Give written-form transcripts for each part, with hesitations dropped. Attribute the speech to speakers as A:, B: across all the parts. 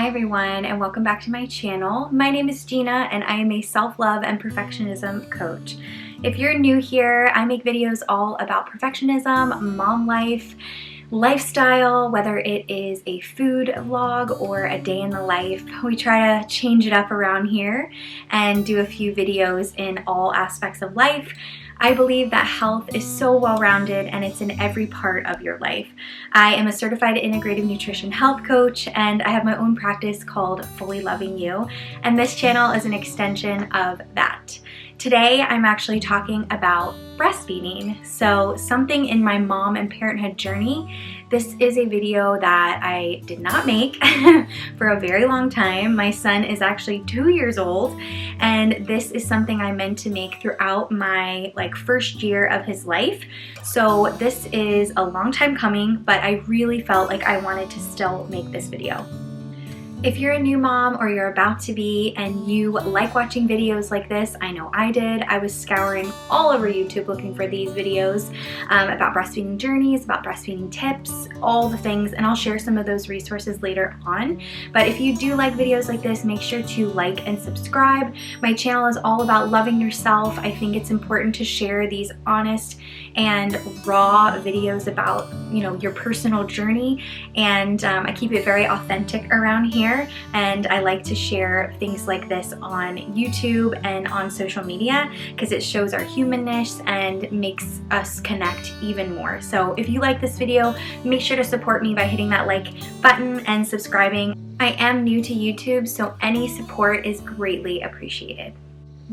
A: Hi everyone, and welcome back to my channel. My name is Jeanna and I am a self-love and perfectionism coach. If you're new here, I make videos all about perfectionism, mom life, lifestyle, whether it is a food vlog or a day in the life. We try to change it up around here and do a few videos in all aspects of life. I believe that health is so well-rounded and it's in every part of your life. I am a certified integrative nutrition health coach and I have my own practice called Fully Loving You, and this channel is an extension of that. Today I'm actually talking about breastfeeding, so something in my mom and parenthood journey. This is a video that I did not make for a very long time. My son is actually 2 years old, and this is something I meant to make throughout my first year of his life. So this is a long time coming, but I really felt like I wanted to still make this video. If you're a new mom or you're about to be and you like watching videos like this, I know I did. I was scouring all over YouTube looking for these videos about breastfeeding journeys, about breastfeeding tips, all the things, and I'll share some of those resources later on. But if you do like videos like this, make sure to like and subscribe. My channel is all about loving yourself. I think it's important to share these honest and raw videos about, your personal journey, and I keep it very authentic around here, and I like to share things like this on YouTube and on social media because it shows our humanness and makes us connect even more. So if you like this video, make sure to support me by hitting that like button and subscribing. I am new to YouTube, so any support is greatly appreciated.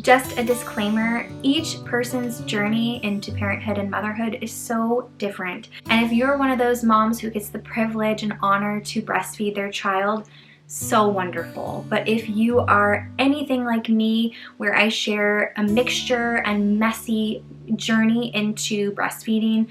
A: Just a disclaimer, each person's journey into parenthood and motherhood is so different. And if you're one of those moms who gets the privilege and honor to breastfeed their child, so wonderful. But if you are anything like me, where I share a mixture and messy journey into breastfeeding,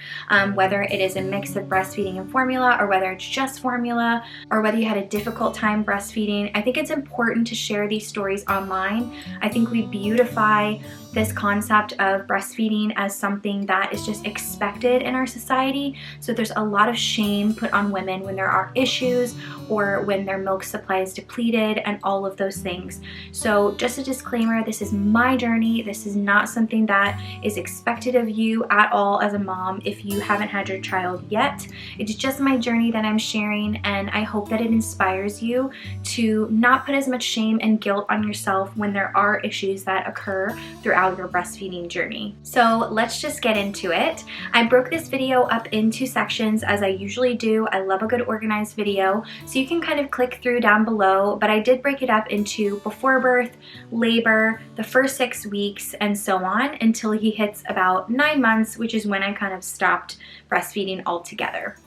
A: whether it is a mix of breastfeeding and formula, or whether it's just formula, or whether you had a difficult time breastfeeding, I think it's important to share these stories online. I think we beautify this concept of breastfeeding as something that is just expected in our society. So there's a lot of shame put on women when there are issues or when their milk supply is depleted and all of those things. So just a disclaimer, this is my journey. This is not something that is expected of you at all as a mom if you haven't had your child yet. It's just my journey that I'm sharing, and I hope that it inspires you to not put as much shame and guilt on yourself when there are issues that occur throughout your breastfeeding journey. So let's just get into it. I broke this video up into sections as I usually do. I love a good organized video, so you can kind of click through down below, but I did break it up into before birth, labor, the first 6 weeks, and so on until he hits about 9 months, which is when I kind of stopped breastfeeding altogether.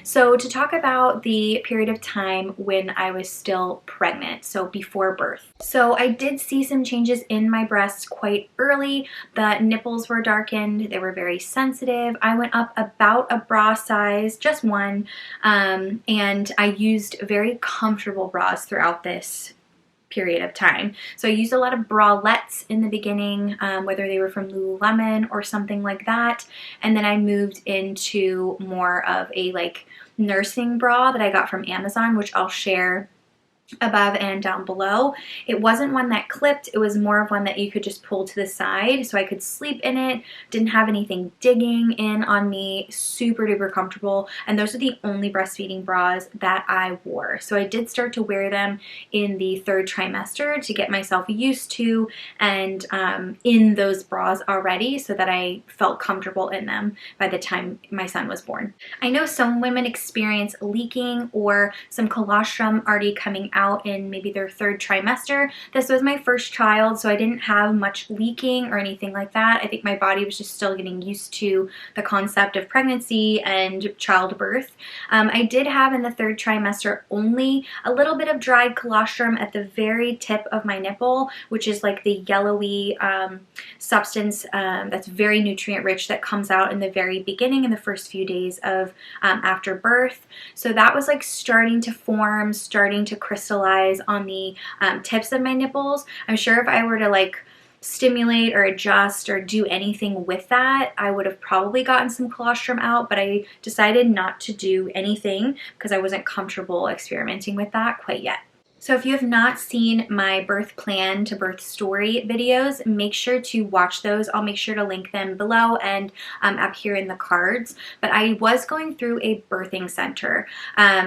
A: So to talk about the period of time when I was still pregnant, so before birth. So I did see some changes in my breasts quite early. The nipples were darkened, they were very sensitive. I went up about a bra size, just one, and I used very comfortable bras throughout this period of time. So I used a lot of bralettes in the beginning, whether they were from Lululemon or something like that. And then I moved into more of a nursing bra that I got from Amazon, which I'll share above and down below. It wasn't one that clipped, it was more of one that you could just pull to the side so I could sleep in it, didn't have anything digging in on me, super duper comfortable, and those are the only breastfeeding bras that I wore. So I did start to wear them in the 3rd trimester to get myself used to and in those bras already so that I felt comfortable in them by the time my son was born. I know some women experience leaking or some colostrum already coming out in maybe their 3rd trimester. This was my first child, so I didn't have much leaking or anything like that. I think my body was just still getting used to the concept of pregnancy and childbirth. I did have in the 3rd trimester only a little bit of dried colostrum at the very tip of my nipple, which is like the yellowy substance that's very nutrient rich that comes out in the very beginning in the first few days of after birth. So that was starting to form, starting to crystallize on the tips of my nipples. I'm sure if I were to stimulate or adjust or do anything with that, I would have probably gotten some colostrum out, but I decided not to do anything because I wasn't comfortable experimenting with that quite yet. So if you have not seen my birth plan to birth story videos, make sure to watch those. I'll make sure to link them below and up here in the cards. But I was going through a birthing center.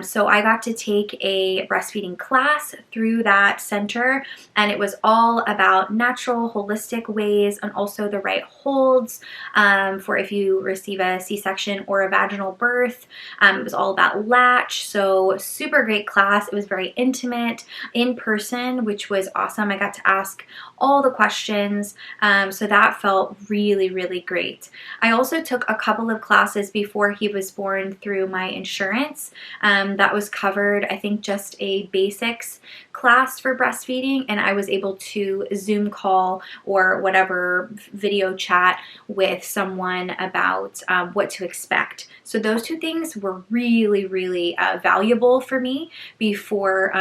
A: So I got to take a breastfeeding class through that center, and it was all about natural, holistic ways and also the right holds for if you receive a C-section or a vaginal birth. It was all about latch, so super great class. It was very intimate, in person, which was awesome. I got to ask all the questions, so that felt really, really great. I also took a couple of classes before he was born through my insurance. That was covered, I think, just a basics class for breastfeeding, and I was able to Zoom call or whatever video chat with someone about what to expect. So those two things were really, really valuable for me before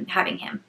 A: having him.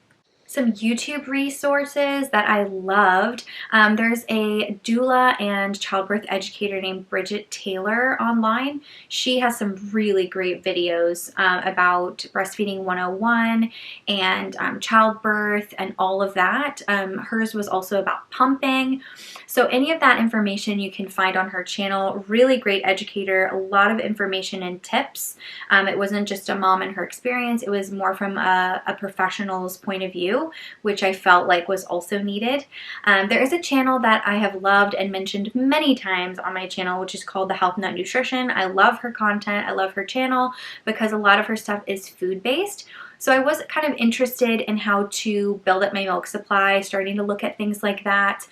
A: Some YouTube resources that I loved. There's a doula and childbirth educator named Bridget Taylor online. She has some really great videos about breastfeeding 101 and childbirth and all of that. Hers was also about pumping. So any of that information you can find on her channel. Really great educator, a lot of information and tips. It wasn't just a mom and her experience. It was more from a professional's point of view, which I felt like was also needed. There is a channel that I have loved and mentioned many times on my channel, which is called The Health Nut Nutrition. I love her content. I love her channel because a lot of her stuff is food-based. So I was kind of interested in how to build up my milk supply, starting to look at things like that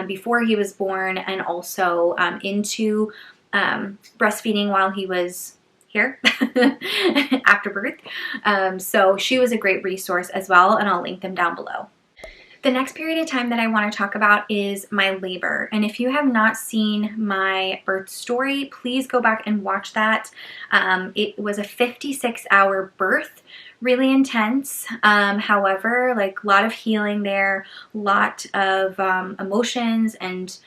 A: before he was born, and also into breastfeeding while he was here after birth. So she was a great resource as well, and I'll link them down below. The next period of time that I want to talk about is my labor. And if you have not seen my birth story, please go back and watch that. It was a 56-hour birth, really intense. However, like a lot of healing there, a lot of emotions and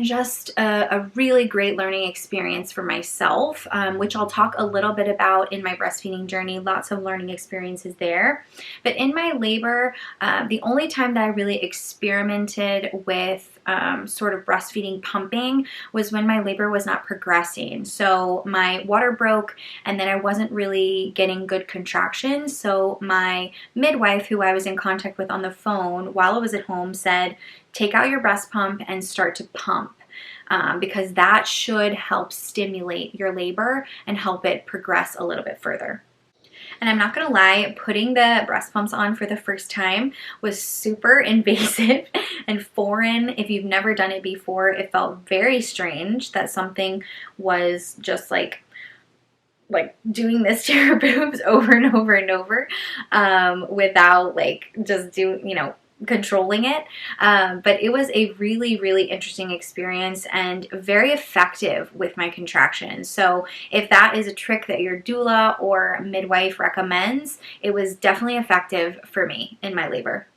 A: just a really great learning experience for myself, which I'll talk a little bit about in my breastfeeding journey. Lots of learning experiences there. But in my labor, the only time that I really experimented with sort of breastfeeding pumping was when my labor was not progressing. So my water broke, and then I wasn't really getting good contractions. So my midwife, who I was in contact with on the phone while I was at home, said, take out your breast pump and start to pump. Because that should help stimulate your labor and help it progress a little bit further. And I'm not gonna lie, putting the breast pumps on for the first time was super invasive and foreign. If you've never done it before, it felt very strange that something was just like doing this to your boobs over and over and over without like just controlling it. But it was a really, really interesting experience and very effective with my contractions. So if that is a trick that your doula or midwife recommends, it was definitely effective for me in my labor.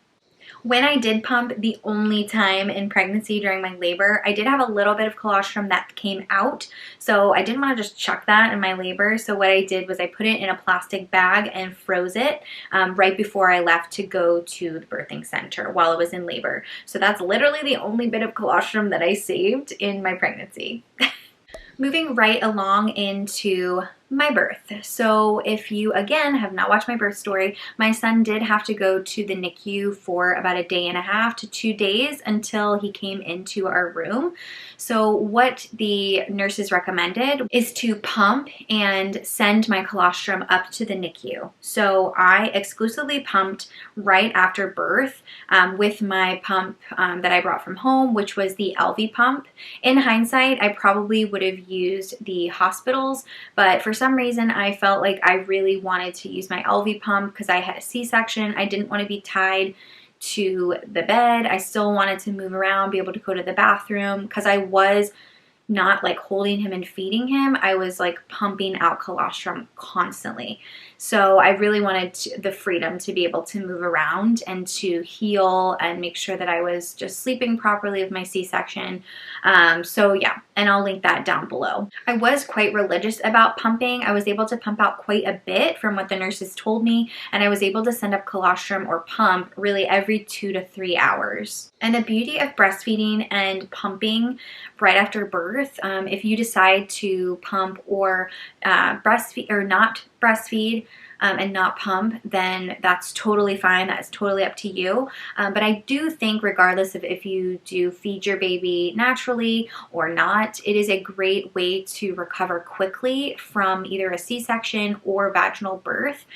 A: When I did pump, the only time in pregnancy during my labor, I did have a little bit of colostrum that came out, so I didn't want to just chuck that in my labor. So what I did was I put it in a plastic bag and froze it right before I left to go to the birthing center while I was in labor. So that's literally the only bit of colostrum that I saved in my pregnancy. Moving right along into my birth. So if you, again, have not watched my birth story, my son did have to go to the NICU for about a day and a half to 2 days until he came into our room. So what the nurses recommended is to pump and send my colostrum up to the NICU. So I exclusively pumped right after birth with my pump that I brought from home, which was the LV pump. In hindsight, I probably would have used the hospitals, but for some reason I felt like I really wanted to use my LV pump because I had a C-section. I didn't want to be tied to the bed. I still wanted to move around, be able to go to the bathroom because I was not like holding him and feeding him, I was like pumping out colostrum constantly. So I really wanted the freedom to be able to move around and to heal and make sure that I was just sleeping properly with my C-section. So yeah, and I'll link that down below. I was quite religious about pumping. I was able to pump out quite a bit from what the nurses told me, and I was able to send up colostrum or pump really every 2 to 3 hours. And the beauty of breastfeeding and pumping right after birth, if you decide to pump or breastfeed or not breastfeed, and not pump, then that's totally fine. That's totally up to you. But I do think regardless of if you do feed your baby naturally or not, it is a great way to recover quickly from either a C-section or vaginal birth.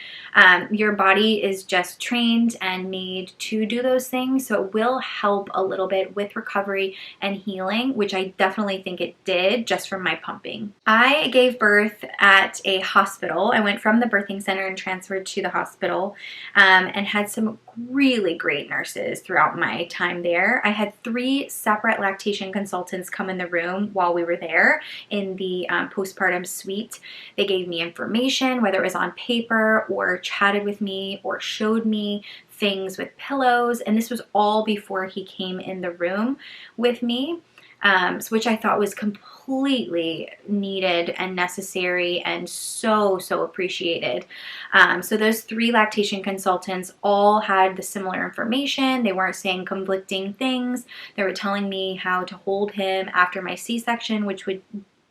A: Your body is just trained and made to do those things, so it will help a little bit with recovery and healing, which I definitely think it did just from my pumping. I gave birth at a hospital. I went from the birthing center and transferred to the hospital, and had some really great nurses throughout my time there. I had 3 separate lactation consultants come in the room while we were there in the postpartum suite. They gave me information, whether it was on paper or chatted with me or showed me things with pillows, and this was all before he came in the room with me. Which I thought was completely needed and necessary and so appreciated. So those 3 lactation consultants all had the similar information. They weren't saying conflicting things. They were telling me how to hold him after my C-section, which would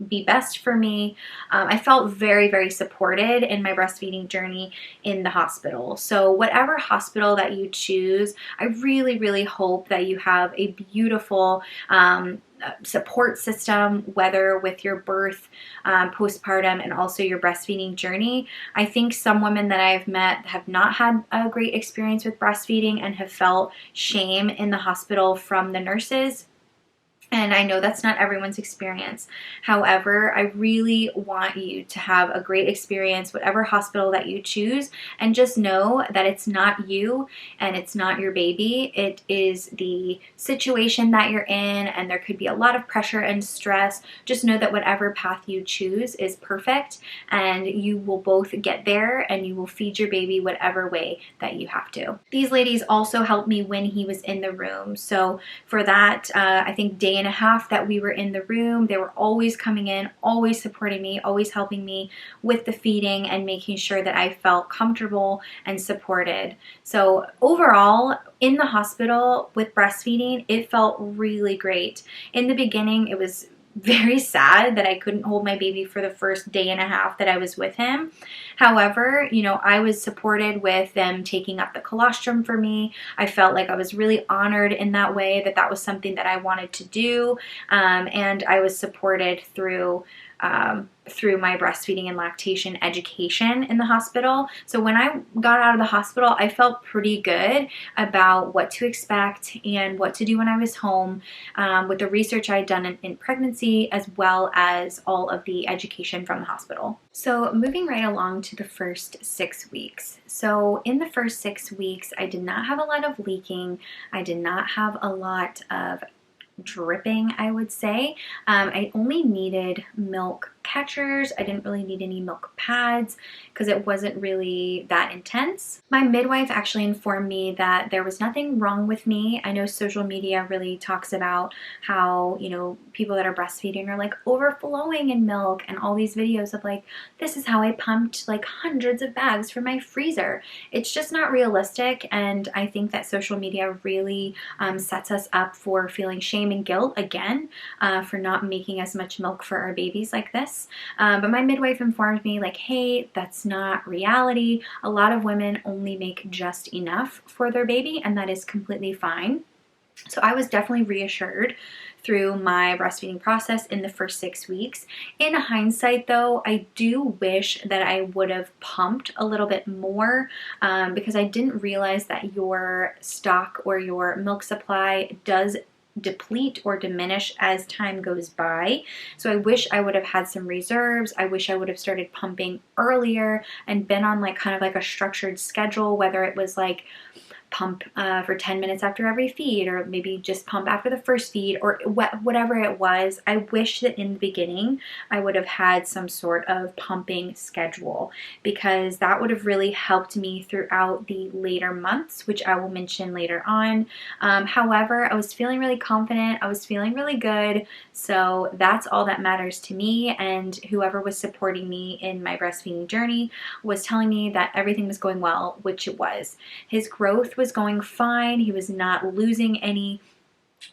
A: be best for me. I felt very supported in my breastfeeding journey in the hospital. So whatever hospital that you choose, I really hope that you have a beautiful support system, whether with your birth, postpartum, and also your breastfeeding journey. I think some women that I've met have not had a great experience with breastfeeding and have felt shame in the hospital from the nurses. And I know that's not everyone's experience. However, I really want you to have a great experience, whatever hospital that you choose, and just know that it's not you and it's not your baby. It is the situation that you're in, and there could be a lot of pressure and stress. Just know that whatever path you choose is perfect, and you will both get there, and you will feed your baby whatever way that you have to. These ladies also helped me when he was in the room. So for that, I think day and a half that we were in the room, they were always coming in, always supporting me, always helping me with the feeding and making sure that I felt comfortable and supported. So overall, in the hospital with breastfeeding, it felt really great. In the beginning, it was very sad that I couldn't hold my baby for the first day and a half that I was with him. However, you know, I was supported with them taking up the colostrum for me. I felt like I was really honored in that way, that that was something that I wanted to do. And I was supported through my breastfeeding and lactation education in the hospital. So when I got out of the hospital, I felt pretty good about what to expect and what to do when I was home, with the research I had done in pregnancy, as well as all of the education from the hospital. So moving right along to the first 6 weeks. So in the first 6 weeks, I did not have a lot of leaking. I did not have a lot of dripping, I would say. I only needed milk catchers. I didn't really need any milk pads because it wasn't really that intense. My midwife actually informed me that there was nothing wrong with me. I know social media really talks about how, you know, people that are breastfeeding are like overflowing in milk, and all these videos of like, this is how I pumped like hundreds of bags from my freezer. It's just not realistic, and I think that social media really sets us up for feeling shame and guilt again for not making as much milk for our babies like this. But my midwife informed me like, hey, that's not reality. A lot of women only make just enough for their baby, and that is completely fine. So I was definitely reassured through my breastfeeding process in the first 6 weeks. In hindsight though, I do wish that I would have pumped a little bit more, because I didn't realize that your stock or your milk supply does deplete or diminish as time goes by. So I wish I would have had some reserves. I wish I would have started pumping earlier and been on like kind of like a structured schedule, whether it was like pump for 10 minutes after every feed, or maybe just pump after the first feed, or whatever it was. I wish that in the beginning I would have had some sort of pumping schedule, because that would have really helped me throughout the later months, which I will mention later on. However, I was feeling really confident. I was feeling really good. So that's all that matters to me. And whoever was supporting me in my breastfeeding journey was telling me that everything was going well, which it was. His growth was going fine. He was not losing any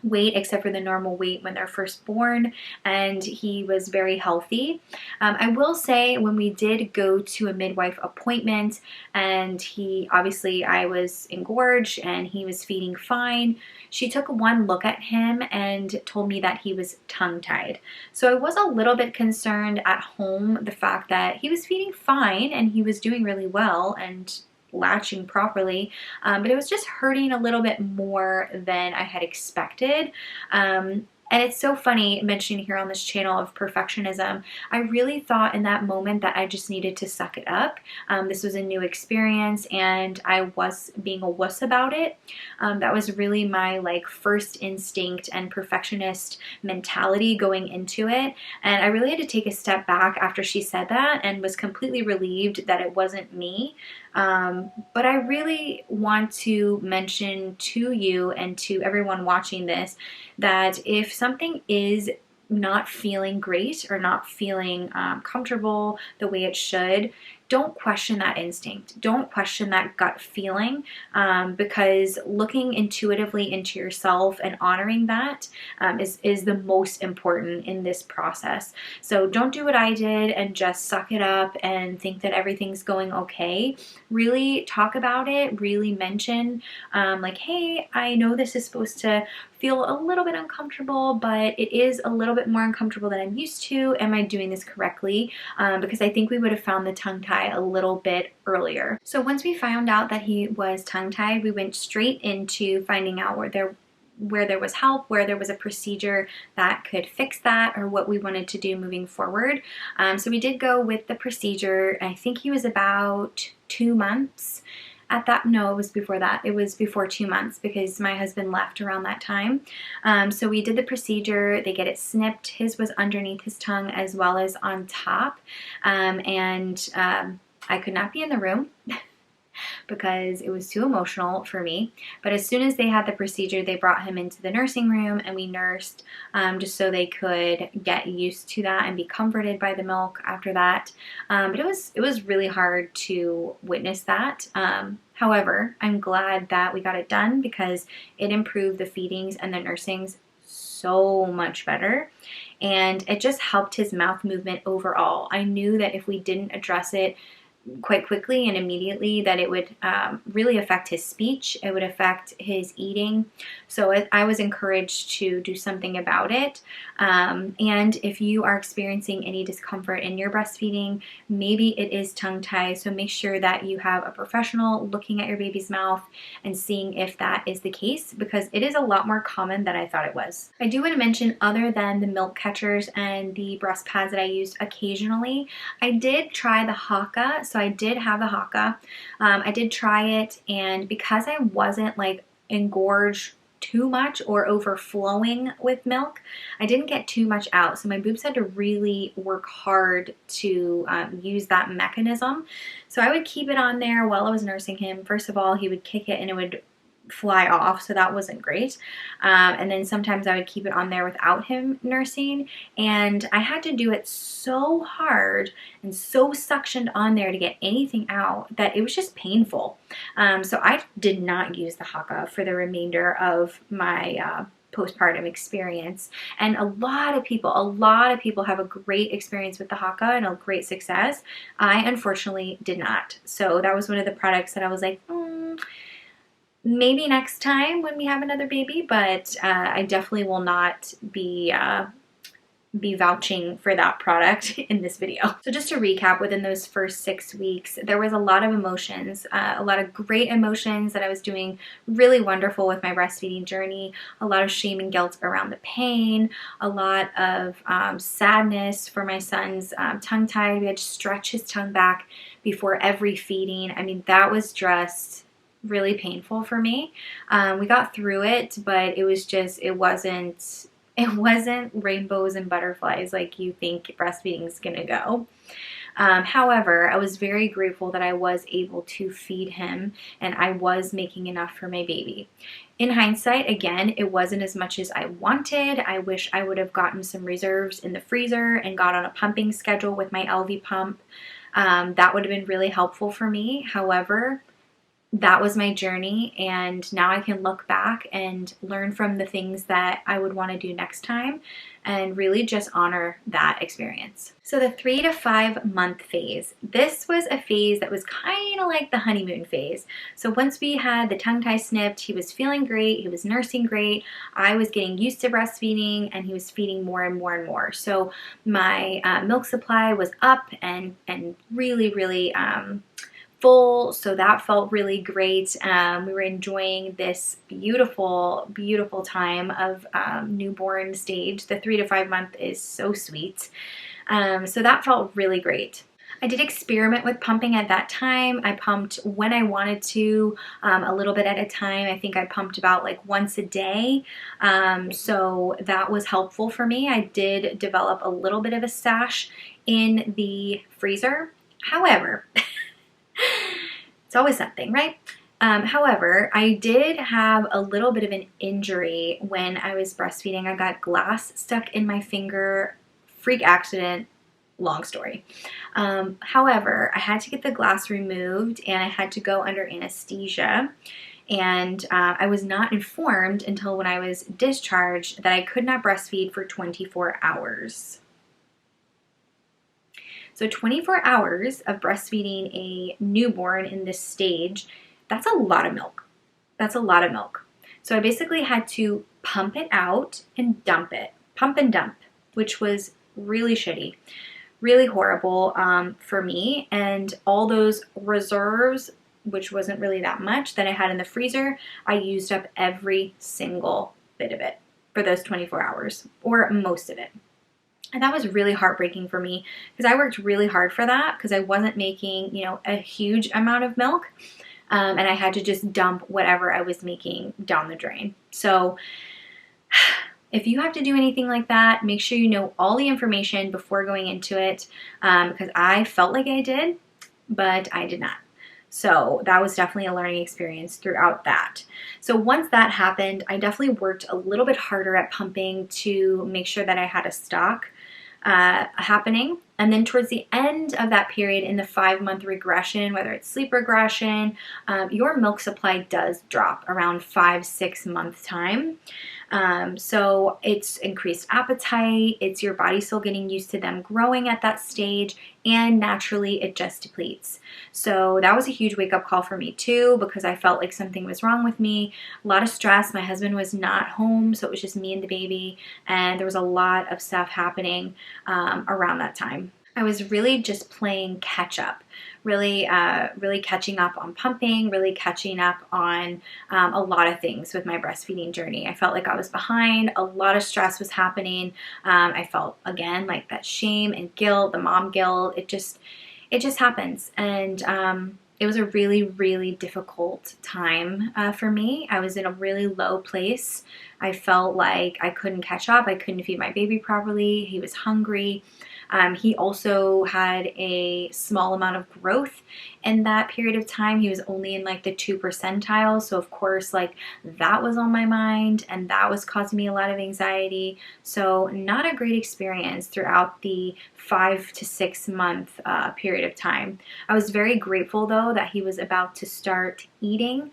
A: weight except for the normal weight when they're first born, and he was very healthy. I will say, when we did go to a midwife appointment, and I was engorged and he was feeding fine, she took one look at him and told me that he was tongue-tied. So I was a little bit concerned at home, the fact that he was feeding fine and he was doing really well and latching properly, but it was just hurting a little bit more than I had expected. And it's so funny mentioning here on this channel of perfectionism. I really thought in that moment that I just needed to suck it up. This was a new experience and I was being a wuss about it. That was really my first instinct and perfectionist mentality going into it. And I really had to take a step back after she said that, and was completely relieved that it wasn't me. But I really want to mention to you and to everyone watching this that if something is not feeling great or not feeling comfortable the way it should, don't question that instinct. Don't question that gut feeling, because looking intuitively into yourself and honoring that is the most important in this process. So don't do what I did and just suck it up and think that everything's going okay. Really talk about it. Really mention hey, I know this is supposed to feel a little bit uncomfortable, but it is a little bit more uncomfortable than I'm used to. Am I doing this correctly? Because I think we would have found the tongue tie a little bit earlier. So once we found out that he was tongue tied, we went straight into finding out where there was help, where there was a procedure that could fix that, or what we wanted to do moving forward. So we did go with the procedure. I think he was about 2 months. No, it was before that. It was before 2 months, because my husband left around that time. So we did the procedure. They get it snipped. His was underneath his tongue as well as on top. I could not be in the room because it was too emotional for me. But as soon as they had the procedure, they brought him into the nursing room and we nursed, just so they could get used to that and be comforted by the milk after that. But it was really hard to witness that. However, I'm glad that we got it done, because it improved the feedings and the nursings so much better. And it just helped his mouth movement overall. I knew that if we didn't address it quite quickly and immediately, that it would really affect his speech. It would affect his eating. So I was encouraged to do something about it. And if you are experiencing any discomfort in your breastfeeding, maybe it is tongue tie. So make sure that you have a professional looking at your baby's mouth and seeing if that is the case, because it is a lot more common than I thought it was. I do want to mention, other than the milk catchers and the breast pads that I used occasionally, I did try the Haka. So I did have the Haka. I did try it, and because I wasn't engorged too much or overflowing with milk, I didn't get too much out. So my boobs had to really work hard to use that mechanism. So I would keep it on there while I was nursing him. First of all, he would kick it and it would fly off, so that wasn't great. And then sometimes I would keep it on there without him nursing, and I had to do it so hard and so suctioned on there to get anything out that it was just painful. So I did not use the Haka for the remainder of my postpartum experience. And a lot of people have a great experience with the Haka and a great success. I unfortunately did not. So that was one of the products that I was like, maybe next time when we have another baby, but I definitely will not be vouching for that product in this video. So just to recap, within those first 6 weeks, there was a lot of emotions, a lot of great emotions that I was doing really wonderful with my breastfeeding journey, a lot of shame and guilt around the pain, a lot of sadness for my son's tongue tie. We had to stretch his tongue back before every feeding. I mean, that was just really painful for me. We got through it, but it wasn't rainbows and butterflies like you think breastfeeding is gonna go. However, I was very grateful that I was able to feed him and I was making enough for my baby. In hindsight, again, it wasn't as much as I wanted. I wish I would have gotten some reserves in the freezer and got on a pumping schedule with my LV pump. That would have been really helpful for me. However, that was my journey, and now I can look back and learn from the things that I would want to do next time and really just honor that experience. So the 3 to 5 month phase, this was a phase that was kind of like the honeymoon phase. So once we had the tongue tie snipped, he was feeling great, he was nursing great, I was getting used to breastfeeding, and he was feeding more and more and more. So my milk supply was up and really, really full, so that felt really great. We were enjoying this beautiful, beautiful time of newborn stage. The 3 to 5 month is so sweet. So that felt really great. I did experiment with pumping at that time. I pumped when I wanted to, a little bit at a time. I think I pumped about like once a day. So that was helpful for me. I did develop a little bit of a stash in the freezer. However, it's always something, right? However, I did have a little bit of an injury when I was breastfeeding. I got glass stuck in my finger, freak accident, long story. However, I had to get the glass removed and I had to go under anesthesia. And I was not informed until when I was discharged that I could not breastfeed for 24 hours. So 24 hours of breastfeeding a newborn in this stage, that's a lot of milk. That's a lot of milk. So I basically had to pump it out and dump it, pump and dump, which was really shitty, really horrible for me. And all those reserves, which wasn't really that much that I had in the freezer, I used up every single bit of it for those 24 hours, or most of it. And that was really heartbreaking for me because I worked really hard for that because I wasn't making, a huge amount of milk. And I had to just dump whatever I was making down the drain. So if you have to do anything like that, make sure you know all the information before going into it, because I felt like I did, but I did not. So that was definitely a learning experience throughout that. So once that happened, I definitely worked a little bit harder at pumping to make sure that I had a stock happening. And then towards the end of that period in the 5-month regression, whether it's sleep regression, your milk supply does drop around 5-6 month time. So it's increased appetite, it's your body still getting used to them growing at that stage, and naturally it just depletes. So that was a huge wake-up call for me too, because I felt like something was wrong with me. A lot of stress. My husband was not home, so it was just me and the baby, and there was a lot of stuff happening around that time. I was really just playing catch up, really catching up on pumping, really catching up on a lot of things with my breastfeeding journey. I felt like I was behind. A lot of stress was happening. I felt, again, like that shame and guilt, the mom guilt. It just happens. And it was a really, really difficult time for me. I was in a really low place. I felt like I couldn't catch up. I couldn't feed my baby properly. He was hungry. He also had a small amount of growth in that period of time. He was only in like the 2 percentile. So of course, like that was on my mind and that was causing me a lot of anxiety. So not a great experience throughout the 5 to 6 month period of time. I was very grateful though that he was about to start eating.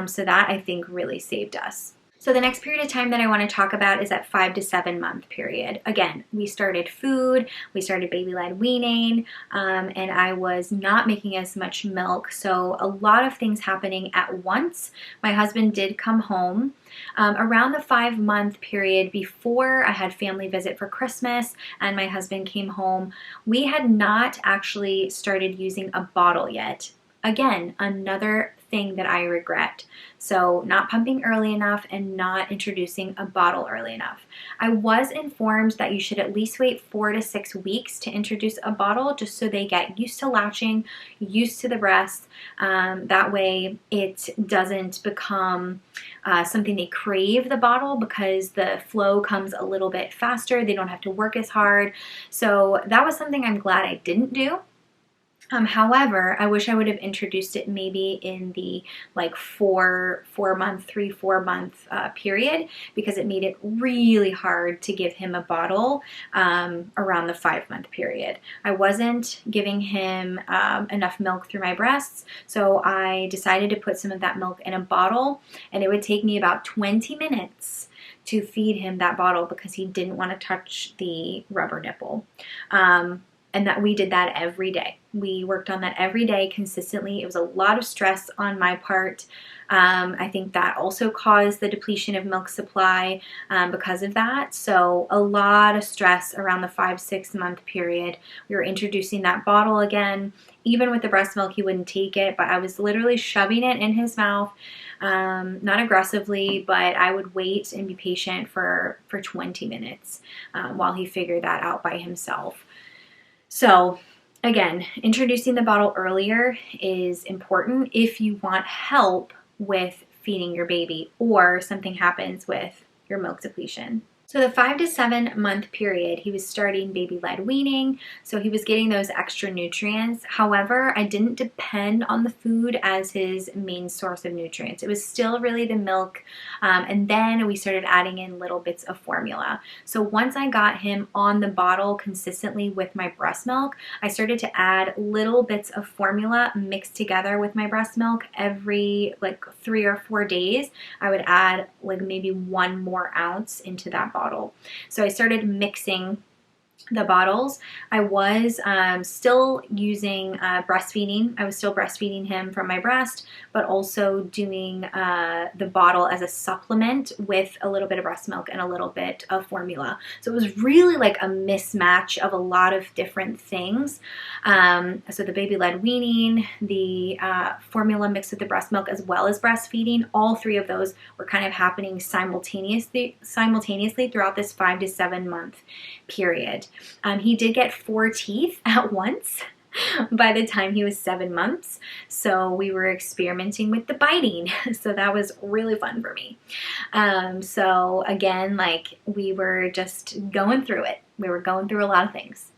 A: So that I think really saved us. So the next period of time that I want to talk about is that 5 to 7 month period. Again, we started food, we started baby-led weaning, and I was not making as much milk. So a lot of things happening at once. My husband did come home. Around the 5 month period before I had family visit for Christmas and my husband came home, we had not actually started using a bottle yet. Again, another thing that I regret. So not pumping early enough and not introducing a bottle early enough. I was informed that you should at least wait 4 to 6 weeks to introduce a bottle, just so they get used to latching, used to the breast. That way it doesn't become something they crave the bottle, because the flow comes a little bit faster. They don't have to work as hard. So that was something I'm glad I didn't do. However, I wish I would have introduced it maybe in the like 4 month period, because it made it really hard to give him a bottle around the 5-month period. I wasn't giving him enough milk through my breasts, so I decided to put some of that milk in a bottle, and it would take me about 20 minutes to feed him that bottle because he didn't want to touch the rubber nipple. And that we did that every day. We worked on that every day consistently. It was a lot of stress on my part. I think that also caused the depletion of milk supply because of that. So a lot of stress around the 5-6 month period. We were introducing that bottle again. Even with the breast milk, he wouldn't take it, but I was literally shoving it in his mouth, not aggressively, but I would wait and be patient for 20 minutes while he figured that out by himself. So again, introducing the bottle earlier is important if you want help with feeding your baby or something happens with your milk depletion. So the 5 to 7 month period, he was starting baby-led weaning, so he was getting those extra nutrients. However, I didn't depend on the food as his main source of nutrients. It was still really the milk, and then we started adding in little bits of formula. So once I got him on the bottle consistently with my breast milk, I started to add little bits of formula mixed together with my breast milk every like 3 or 4 days. I would add like maybe 1 more ounce into that bottle. So I started mixing the bottles. I was still using breastfeeding. I was still breastfeeding him from my breast, but also doing the bottle as a supplement with a little bit of breast milk and a little bit of formula. So it was really like a mismatch of a lot of different things. So the baby-led weaning, the formula mixed with the breast milk, as well as breastfeeding, all 3 of those were kind of happening simultaneously throughout this 5 to 7 month period. He did get 4 teeth at once by the time he was 7 months. So we were experimenting with the biting. So that was really fun for me. So again, like we were just going through it. We were going through a lot of things.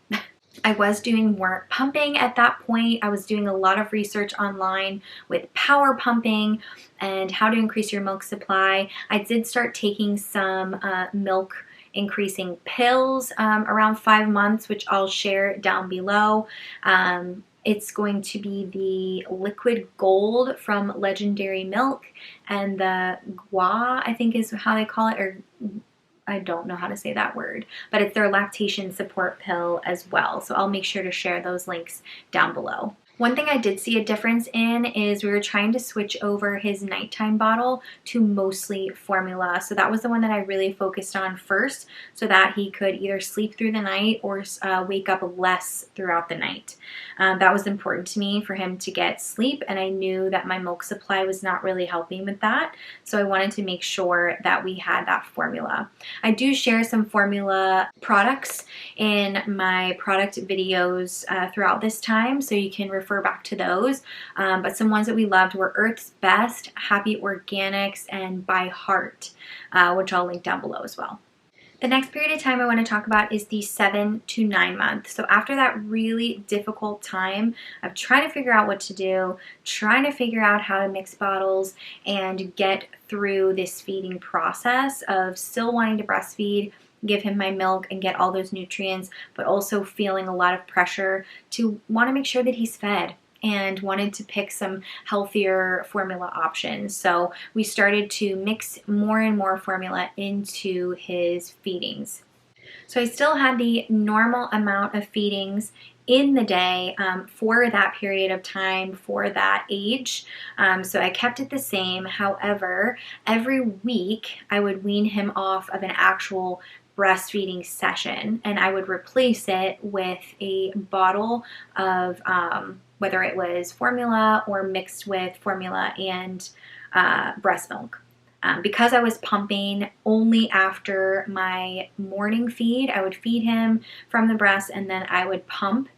A: I was doing more pumping at that point. I was doing a lot of research online with power pumping and how to increase your milk supply. I did start taking some milk increasing pills around 5 months, which I'll share down below. It's going to be the liquid gold from Legendary Milk, and the gua, I think is how they call it, or I don't know how to say that word, but it's their lactation support pill as well. So I'll make sure to share those links down below. One thing I did see a difference in is we were trying to switch over his nighttime bottle to mostly formula. So that was the one that I really focused on first, so that he could either sleep through the night or wake up less throughout the night. That was important to me for him to get sleep, and I knew that my milk supply was not really helping with that. So I wanted to make sure that we had that formula. I do share some formula products in my product videos throughout this time, so you can refer back to those. But some ones that we loved were Earth's Best, Happy Organics, and By Heart, which I'll link down below as well. The next period of time I want to talk about is the 7 to 9 months. So after that really difficult time of trying to figure out what to do, trying to figure out how to mix bottles and get through this feeding process of still wanting to breastfeed, give him my milk and get all those nutrients, but also feeling a lot of pressure to want to make sure that he's fed, and wanted to pick some healthier formula options. So we started to mix more and more formula into his feedings. So I still had the normal amount of feedings in the day for that period of time, for that age. So I kept it the same. However, every week I would wean him off of an actual breastfeeding session, and I would replace it with a bottle of whether it was formula or mixed with formula and breast milk. Because I was pumping only after my morning feed, I would feed him from the breast and then I would pump.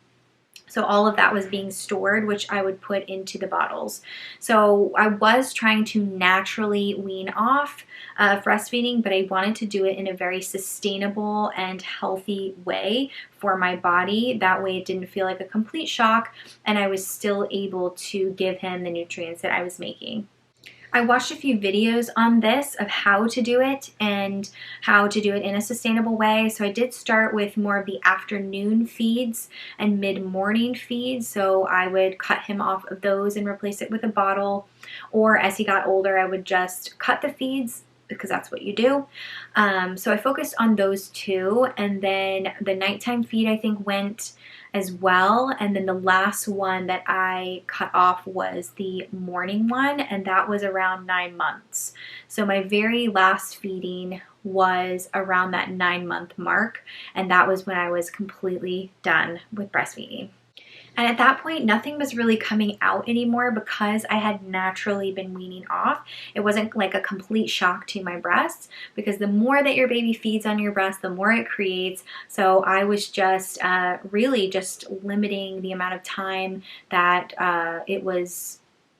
A: So all of that was being stored, which I would put into the bottles. So I was trying to naturally wean off breastfeeding, but I wanted to do it in a very sustainable and healthy way for my body. That way it didn't feel like a complete shock and I was still able to give him the nutrients that I was making. I watched a few videos on this of how to do it and how to do it in a sustainable way. So I did start with more of the afternoon feeds and mid-morning feeds. So I would cut him off of those and replace it with a bottle. Or as he got older, I would just cut the feeds because that's what you do. So I focused on those two. And then the nighttime feed I think went as well. And then the last one that I cut off was the morning one, and that was around 9 months. So my very last feeding was around that 9-month mark, and that was when I was completely done with breastfeeding. And at that point, nothing was really coming out anymore because I had naturally been weaning off. It wasn't like a complete shock to my breasts because the more that your baby feeds on your breast, the more it creates. So I was just really just limiting the amount of time that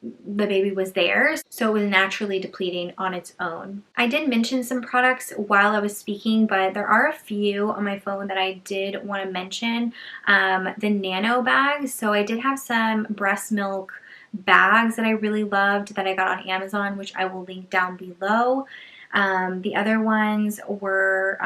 A: the baby was there, so it was naturally depleting on its own. I did mention some products while I was speaking, but there are a few on my phone that I did want to mention. The nano bags, so I did have some breast milk bags that I really loved that I got on Amazon, which I will link down below. The other ones were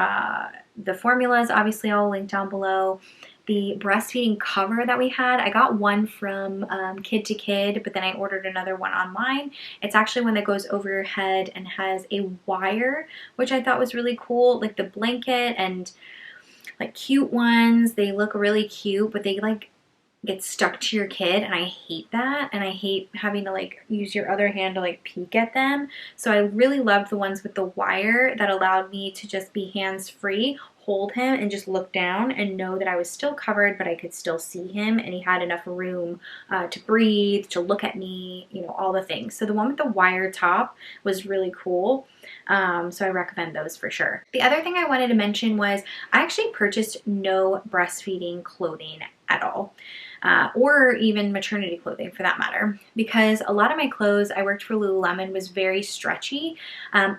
A: the formulas, obviously I'll link down below. The breastfeeding cover that we had, I got one from Kid to Kid, but then I ordered another one online. It's actually one that goes over your head and has a wire, which I thought was really cool. Like the blanket and like cute ones, they look really cute, but they like get stuck to your kid, and I hate that, and I hate having to like use your other hand to like peek at them. So I really loved the ones with the wire that allowed me to just be hands-free, hold him and just look down and know that I was still covered, but I could still see him and he had enough room to breathe, to look at me, you know, all the things. So the one with the wire top was really cool. So I recommend those for sure. The other thing I wanted to mention was I actually purchased no breastfeeding clothing at all. Or even maternity clothing for that matter, because a lot of my clothes, I worked for Lululemon, was very stretchy,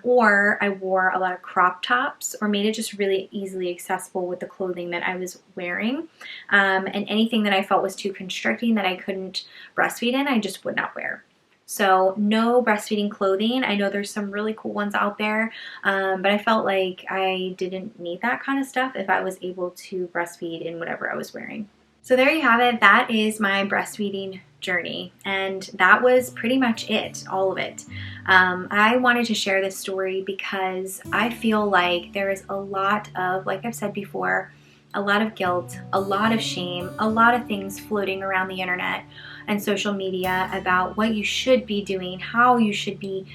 A: or I wore a lot of crop tops or made it just really easily accessible with the clothing that I was wearing, and anything that I felt was too constricting that I couldn't breastfeed in, I just would not wear. So no breastfeeding clothing. I know there's some really cool ones out there, but I felt like I didn't need that kind of stuff if I was able to breastfeed in whatever I was wearing. So there you have it. That is my breastfeeding journey, and that was pretty much it, all of it. I wanted to share this story because I feel like there is a lot of, like I've said before, a lot of guilt, a lot of shame, a lot of things floating around the internet and social media about what you should be doing, how you should be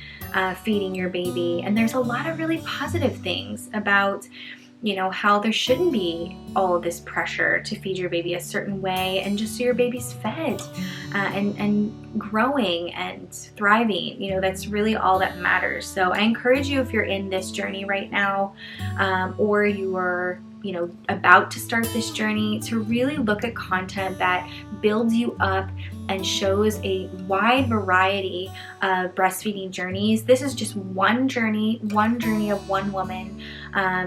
A: feeding your baby. And there's a lot of really positive things about, you know, how there shouldn't be all of this pressure to feed your baby a certain way, and just so your baby's fed and growing and thriving. You know, that's really all that matters. So I encourage you, if you're in this journey right now, or you are, you know, about to start this journey, to really look at content that builds you up and shows a wide variety of breastfeeding journeys. This is just one journey of one woman.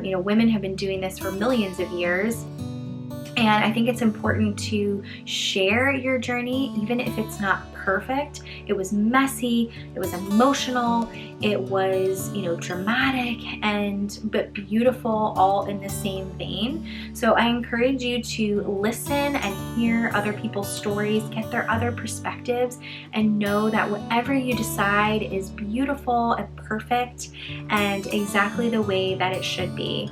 A: You know, women have been doing this for millions of years. And I think it's important to share your journey, even if it's not perfect. It was messy, it was emotional, it was, you know, dramatic but beautiful, all in the same vein. So I encourage you to listen and hear other people's stories, get their other perspectives, and know that whatever you decide is beautiful and perfect and exactly the way that it should be.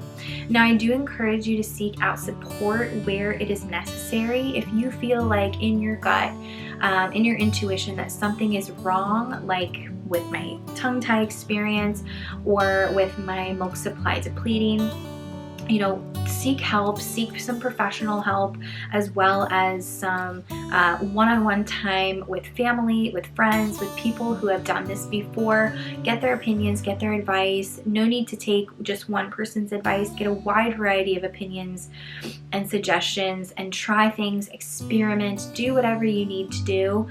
A: Now, I do encourage you to seek out support where it is necessary. If you feel like in your gut, in your intuition, that something is wrong, like with my tongue tie experience or with my milk supply depleting, seek help, seek some professional help, as well as some one-on-one time with family, with friends, with people who have done this before. Get their opinions, get their advice. No need to take just one person's advice. Get a wide variety of opinions and suggestions and try things, experiment, do whatever you need to do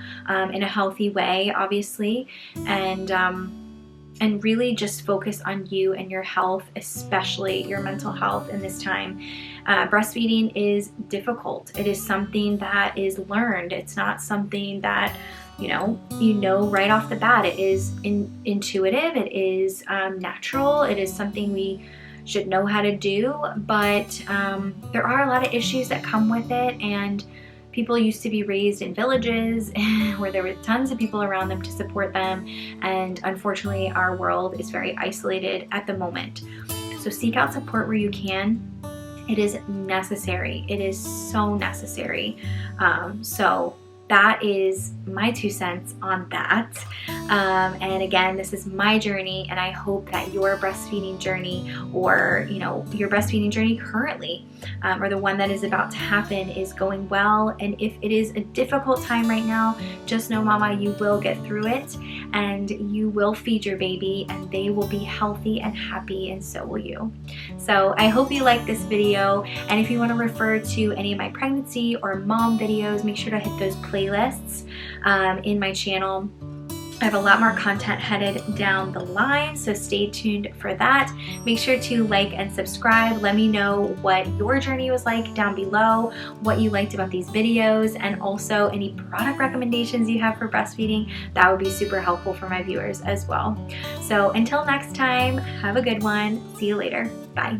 A: in a healthy way, obviously, and really just focus on you and your health, especially your mental health in this time. Breastfeeding is difficult. It is something that is learned. It's not something that you know right off the bat. It is intuitive. It is natural. It is something we should know how to do, but there are a lot of issues that come with it, and people used to be raised in villages where there were tons of people around them to support them, and unfortunately our world is very isolated at the moment. So seek out support where you can. It is necessary. It is so necessary. So that is my 2 cents on that. And again, this is my journey, and I hope that your breastfeeding journey, or your breastfeeding journey currently, or the one that is about to happen, is going well. And if it is a difficult time right now, just know, mama, you will get through it, and you will feed your baby, and they will be healthy and happy, and so will you. So I hope you like this video, and if you want to refer to any of my pregnancy or mom videos, make sure to hit those playlists in my channel. I have a lot more content headed down the line, so stay tuned for that. Make sure to like and subscribe. Let me know what your journey was like down below, what you liked about these videos, and also any product recommendations you have for breastfeeding. That would be super helpful for my viewers as well. So until next time, have a good one. See you later. Bye.